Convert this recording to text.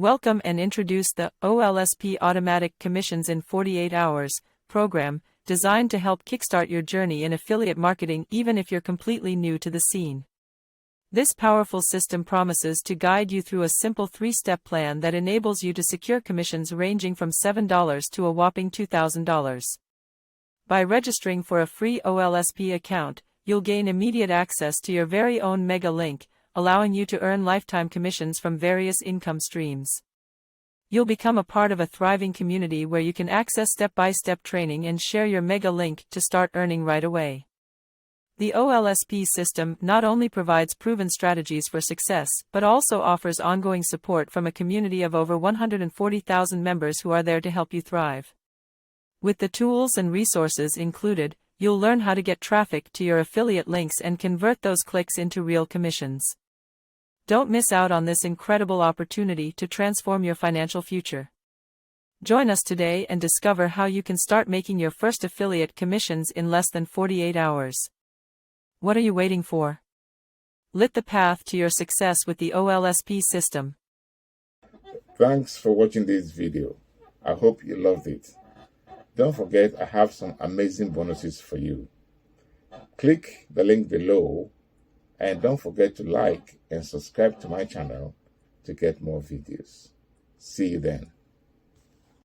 Welcome and introduce the OLSP Automatic Commissions in 48 Hours program, designed to help kickstart your journey in affiliate marketing even if you're completely new to the scene. This powerful system promises to guide you through a simple 3-step plan that enables you to secure commissions ranging from $7 to a whopping $2,000. By registering for a free OLSP account, you'll gain immediate access to your very own mega link, allowing you to earn lifetime commissions from various income streams. You'll become a part of a thriving community where you can access step-by-step training and share your mega link to start earning right away. The OLSP system not only provides proven strategies for success but also offers ongoing support from a community of over 140,000 members who are there to help you thrive. With the tools and resources included, you'll learn how to get traffic to your affiliate links and convert those clicks into real commissions. Don't miss out on this incredible opportunity to transform your financial future. Join us today and discover how you can start making your first affiliate commissions in less than 48 hours. What are you waiting for? Lit the path to your success with the OLSP system. Thanks for watching this video. I hope you loved it. Don't forget, I have some amazing bonuses for you. Click the link below and don't forget to like and subscribe to my channel to get more videos. See you then.